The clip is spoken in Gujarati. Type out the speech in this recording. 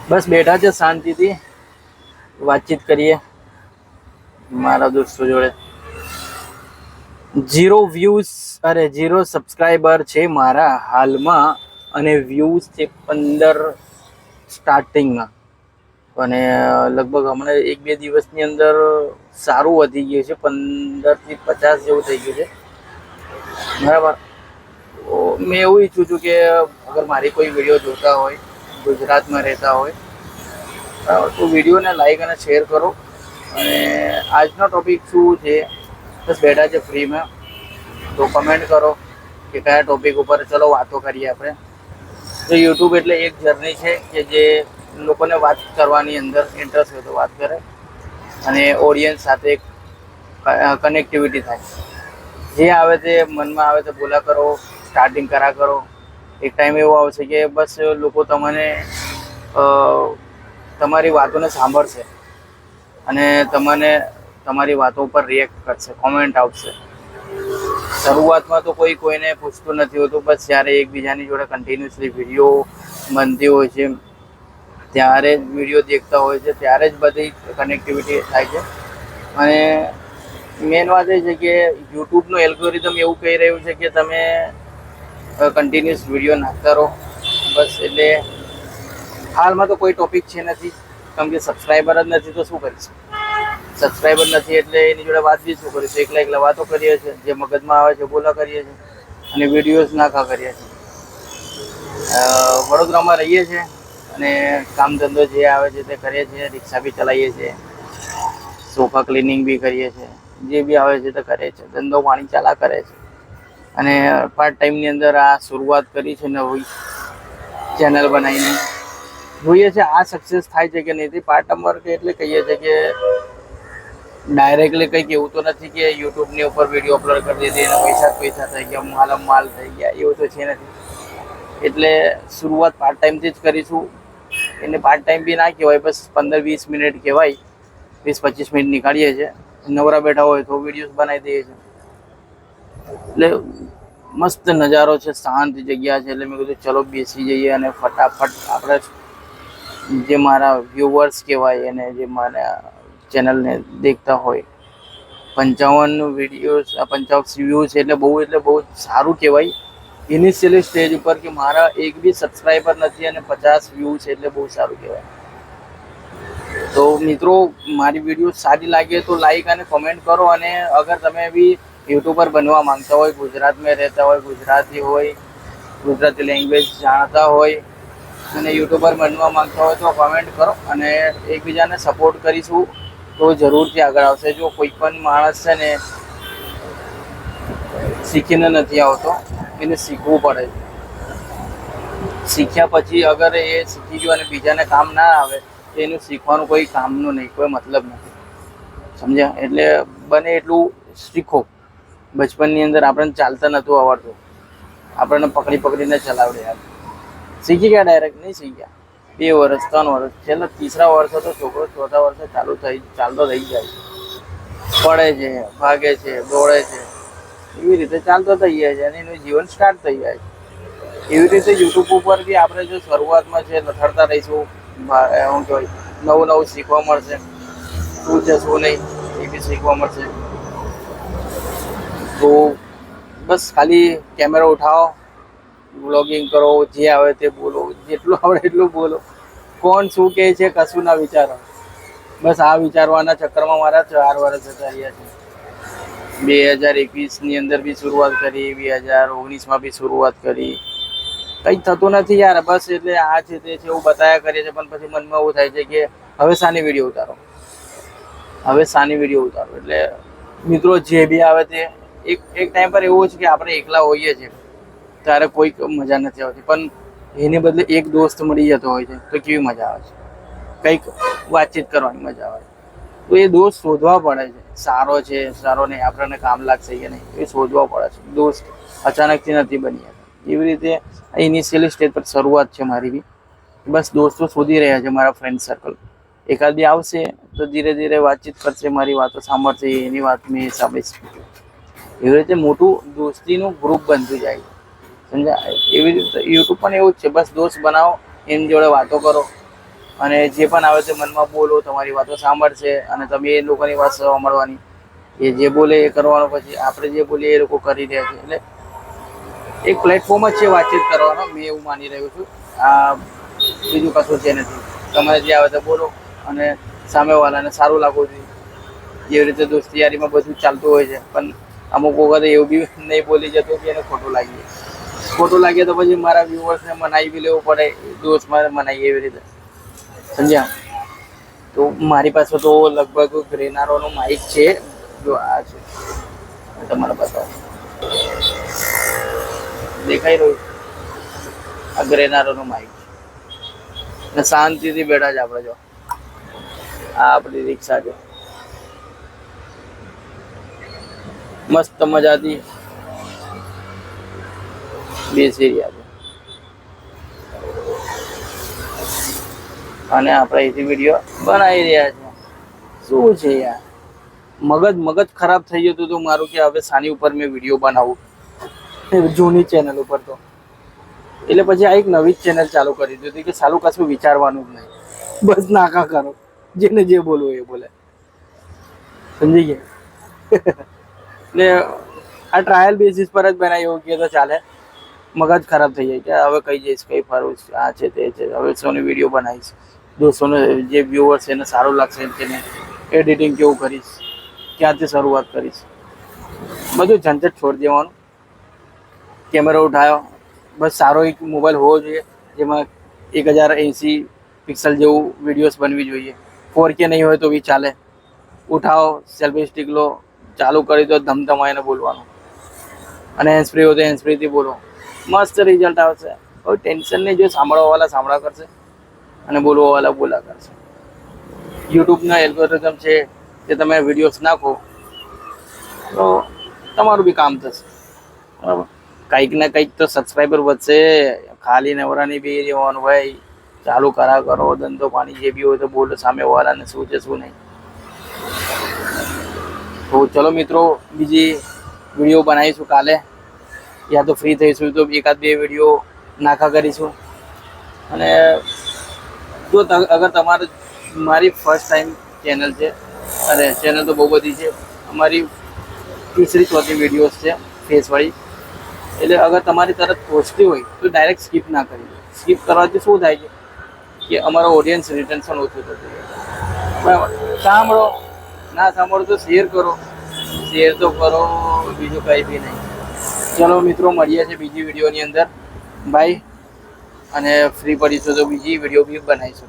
બસ બેઠા છે શાંતિથી વાતચીત કરીએ મારા દોસ્તો જોડે. 0 સબસ્ક્રાઈબર છે મારા હાલમાં અને વ્યૂઝ છે 15 સ્ટાર્ટિંગમાં. અને લગભગ હમણાં 1-2 દિવસની અંદર સારું વધી ગયું છે, 15 થી 50 જેવું થઈ ગયું છે. બરાબર. મેં એવું ઈચ્છું છું કે અગર મારી કોઈ વિડીયો જોતા હોય, ગુજરાતમાં રહેતા હોય, તો વિડીયોને લાઈક અને શેર કરો. અને આજનો ટોપિક શું છે, બસ બેઠા છે ફ્રીમાં, તો કમેન્ટ કરો કે કયા ટોપિક ઉપર ચલો વાતો કરીએ આપણે. તો યુટ્યુબ એટલે એક જર્ની છે કે જે લોકોને વાત કરવાની અંદર ઇન્ટરેસ્ટ હોય તો વાત કરે અને ઓડિયન્સ સાથે કનેક્ટિવિટી થાય. જે આવે તે મનમાં આવે તો બોલા કરો, સ્ટાર્ટિંગ કરા કરો. એક ટાઈમ એવો આવશે કે બસ લોકો તમને તમારી વાતોને સાંભળશે અને તમને તમારી વાતો ઉપર રિએક્ટ કરશે, કોમેન્ટ આવશે. શરૂઆતમાં તો કોઈને પૂછતું નથી હોતું, બસ જ્યારે એકબીજાની જોડે કન્ટિન્યુઅસલી વિડીયો બનતી હોય છે, ત્યારે જ વિડીયો દેખતા હોય છે, ત્યારે જ બધી કનેક્ટિવિટી થાય છે. અને મેન વાત એ છે કે યુટ્યુબનું એલ્ગોરિધમ એવું કહી રહ્યું છે કે તમે કન્ટિન્યુઅસ વિડીયો નાખતા રહો બસ. એટલે હાલમાં તો કોઈ ટોપિક છે નથી, કેમ કે સબસ્ક્રાઈબર જ નથી તો શું કરીશ. સબસ્ક્રાઈબર નથી એટલે એની જોડે વાત બી શું કરીશું, એકલા વાતો કરીએ છીએ, જે મગજમાં આવે છે બોલા કરીએ છીએ અને વિડીયોઝ નાખા કરીએ છીએ. વડોદરામાં રહીએ છીએ અને કામ ધંધો જે આવે છે તે કરીએ છીએ, રિક્ષા બી ચલાવીએ છીએ, સોફા ક્લિનિંગ બી કરીએ છીએ, જે બી આવે છે તે કરે છે, ધંધો પાણી ચાલા કરે છે. અને પાર્ટ ટાઈમની અંદર આ શરૂઆત કરી છે નવી ચેનલ બનાવીને. જોઈએ છે આ સક્સેસ થાય છે કે નહીં. પાર્ટ નંબર એટલે કહીએ છીએ કે ડાયરેક્ટલી કંઈક એવું તો નથી કે યુટ્યુબની ઉપર વિડીયો અપલોડ કરી દીધી અને પૈસા થઈ ગયા, માલ થઈ ગયા, એવું તો છે નથી. એટલે શરૂઆત પાર્ટ ટાઈમથી જ કરીશું. એને પાર્ટ ટાઈમ બી ના કહેવાય, બસ 15-20 મિનિટ કહેવાય, 20-25 મિનિટ નીકાળીએ છીએ. નવરા બેઠા હોય તો વિડીયોઝ બનાવી દઈએ છીએ. એટલે મસ્ત નજારો છે, શાંત જગ્યા છે. એટલે મેં કીધું ચલો બેસી જઈએ અને ફટાફટ આપણે જે મારા વ્યુઅર્સ કહેવાય અને જે મારા ચેનલને દેખતા હોય, 55 વિડીયોઝ, 55 વ્યૂઝ એટલે બહુ સારું કહેવાય. ઇનિશિયલી સ્ટેજ ઉપર કે મારા એક બી સબસ્ક્રાઈબર નથી અને 50 વ્યૂ છે એટલે બહુ સારું કહેવાય. તો મિત્રો, મારી વિડીયો સારી લાગે તો લાઈક અને કોમેન્ટ કરો. અને અગર તમે બી યુટ્યુબર બનવા માંગતા હોય, ગુજરાતમાં રહેતા હોય, ગુજરાતી હોય, ગુજરાતી લેંગ્વેજ જાણતા હોય અને યુટ્યુબર બનવા માંગતા હોય તો કોમેન્ટ કરો અને એકબીજાને સપોર્ટ કરીશું તો જરૂરથી આગળ આવશે. જો કોઈ પણ માણસ છે ને શીખીને નથી આવતો, એને શીખવું પડે. શીખ્યા પછી અગર એ શીખી ગયો અને બીજાને કામ ના આવે તો એનું શીખવાનું કોઈ કામનું નહીં, કોઈ મતલબ નથી. સમજ્યા? એટલે બને એટલું શીખો. બચપનની અંદર આપણને ચાલતા નહોતું આવડતું, આપણને પકડીને ચલાવડે. શીખી ગયા ડાયરેક્ટ નહીં શીખ્યા. 2 વર્ષ, 3 વર્ષ, છેલ્લા 3રા વર્ષે તો છોકરો 4થા વર્ષે ચાલતો થઈ જાય, પડે છે, ભાગે છે, દોડે છે, એવી રીતે ચાલતો થઈ જાય છે અને એનું જીવન સ્ટાર્ટ થઈ જાય છે. એવી રીતે યુટ્યુબ ઉપર બી આપણે જો શરૂઆતમાં છે લથડતા રહીશું, શું કહેવાય, નવું શીખવા મળશે, શું છે શું નહીં એ બી શીખવા મળશે. તો બસ ખાલી કેમેરા ઉઠાવો, વ્લોગિંગ કરો, જે આવે તે બોલો, જેટલું આવડે એટલું બોલો. કોણ શું કહે છે કશું ના વિચારો. બસ આ વિચારવાના ચક્કરમાં મારા 4 વર્ષ જતા રહ્યા છે. 2021ની અંદર બી શરૂઆત કરી, 2019માં બી શરૂઆત કરી. કંઈ થતું નથી યાર. બસ એટલે આ છે તે છે એવું બતાવ્યા કરીએ છીએ, પણ પછી મનમાં એવું થાય છે કે હવે શાની વિડીયો ઉતારો. એટલે મિત્રો, જે બી આવે તે એક ટાઈમ પર એવું છે કે આપણે એકલા હોઈએ છીએ ત્યારે કોઈ મજા નથી આવતી, પણ એને બદલે એક દોસ્ત મળી જતો હોય છે તો કેવી મજા આવે છે, કંઈક વાતચીત કરવાની મજા આવે છે. તો એ દોસ્ત શોધવા પડે છે. સારો છે, સારો નહીં, આપણને કામ લાગશે કે નહીં, એ શોધવા પડે છે. દોસ્ત અચાનકથી નથી બની જતા. એવી રીતે ઇનિશિયલી સ્ટેજ પર શરૂઆત છે મારી બી. બસ દોસ્તો શોધી રહ્યા છે, મારા ફ્રેન્ડ સર્કલ. એકાદ બી આવશે તો ધીરે ધીરે વાતચીત કરશે, મારી વાતો સાંભળશે, એની વાત મેં હિસાબે. એવી રીતે મોટું દોસ્તીનું ગ્રુપ બનતું જાય છે. સમજ્યા? એવી રીતે યુટ્યુબ પણ એવું જ છે. બસ દોસ્ત બનાવો, એની જોડે વાતો કરો, અને જે પણ આવે તે મનમાં બોલો, તમારી વાતો સાંભળશે અને તમે એ લોકોની વાત સાંભળવાની. એ જે બોલે એ કરવાનો, પછી આપણે જે બોલીએ એ લોકો કરી રહ્યા છે. એટલે એક પ્લેટફોર્મ જ છે વાતચીત કરવાનો, મેં એવું માની રહ્યો છું. આ બીજું કશું છે નથી. તમારે જે આવે તો બોલો અને સામેવાળાને સારું લાગવું જોઈએ. જેવી રીતે દોસ્તી યારીમાં બધું ચાલતું હોય છે, પણ અમુક વખત એવું બી નહીં બોલી જતું કે એને ખોટું લાગીએ. ખોટું લાગે તો પછી મારા વ્યુઅર્સને મનાવી બી લેવું પડે, દોસ્ત મારે મનાવી એવી રીતે, સમજ્યા? તો મારી પાસે તો લગભગ ગ્રેનારોનો માઇક છે. જો આ છે, તમારે બતાવો, દેખાઈ રહ્યું? આ ગ્રેનારોનો માઇક ને શાંતિથી બેઠા છે આપણે. જો આ આપણી રિક્ષા છે, મસ્ત મજાથી બેસી રહ્યા છે અને આપણે અહીંથી વિડીયો બનાવી રહ્યા છે. શું છે યાર, મગજ ખરાબ થઈ જતું હતું મારું કે હવે સાની ઉપર મેં વિડીયો બનાવું, જૂની ચેનલ ઉપર. તો એટલે પછી આ એક નવી ચેનલ ચાલુ કરી દીધી કે સાલું કશું વિચારવાનું જ નહીં, બસ નાકા કરો, જેને જે બોલવું એ બોલે, સમજી ગયા? એટલે આ ટ્રાયલ બેસિસ પર જ બનાવી એવું કહે તો ચાલે. મગજ ખરાબ થઈ જાય કે હવે કઈ જઈશ, કઈ ફરવું, આ છે તે છે, હવે સોની વિડીયો બનાવીશ, દોસ્તોને જે વ્યુઅર્સ એને સારું લાગશે તેને એડિટિંગ કેવું કરીશ, ક્યાંથી શરૂઆત કરીશ, બધું ઝંઝટ છોડી દેવાનું. કેમેરો ઉઠાવ્યો, બસ સારો એક મોબાઈલ હોવો જોઈએ જેમાં 1080 પિક્સલ જેવું વિડીયોઝ બનવી જોઈએ. 4K નહીં હોય તો બી ચાલે. ઉઠાવો, સેલ્ફી સ્ટિક લો, ચાલુ કરી દો, ધમધમાઈને બોલવાનું. અને હેન્ડ ફ્રી હોય તો હેન્ડ ફ્રીથી બોલો, મસ્ત રિઝલ્ટ આવશે. હવે ટેન્શન નહીં, જો સાંભળવાવાળા સાંભળા કરશે અને બોલવાવાળા બોલા કરશે. યુટ્યુબના એલ્ગોરિધમ છે કે તમે વિડીયોઝ નાખો તો તમારું બી કામ થશે, બરાબર? કંઈક ને કંઈક તો સબસ્ક્રાઈબર વધશે. ખાલી નવરાની બી રહેવાનું ભાઈ, ચાલુ કરો, ધંધો પાણી જે બી હોય તો બોલો સામેવાળાને શું છે શું નહીં. તો ચલો મિત્રો, બીજી વિડીયો બનાવીશું કાલે, યા તો ફ્રી થઈશું તો એકાદ બે વિડીયો નાખા કરીશું. અને જો અગર તમારે, મારી ફર્સ્ટ ટાઈમ ચેનલ છે, અરે ચેનલ તો બહુ બધી છે, અમારી 3રી 4થી વિડીયોઝ છે ફેસવાળી. એટલે અગર તમારી તરફ પહોંચતી હોય તો ડાયરેક્ટ સ્કીપ ના કરી દો. સ્કીપ કરવાથી શું થાય છે કે અમારો ઓડિયન્સ રિટેન્શન ઓછું થતું જાય, બરાબર? સાંભળો, ના સાંભળો તો શેર કરો, શેર તો કરો, બીજું કંઈ બી નહીં. ચલો મિત્રો, મળીએ છીએ બીજી વિડીયોની અંદર, બાય. અને ફ્રી પડીશું તો બીજી વિડીયો બી બનાવીશું.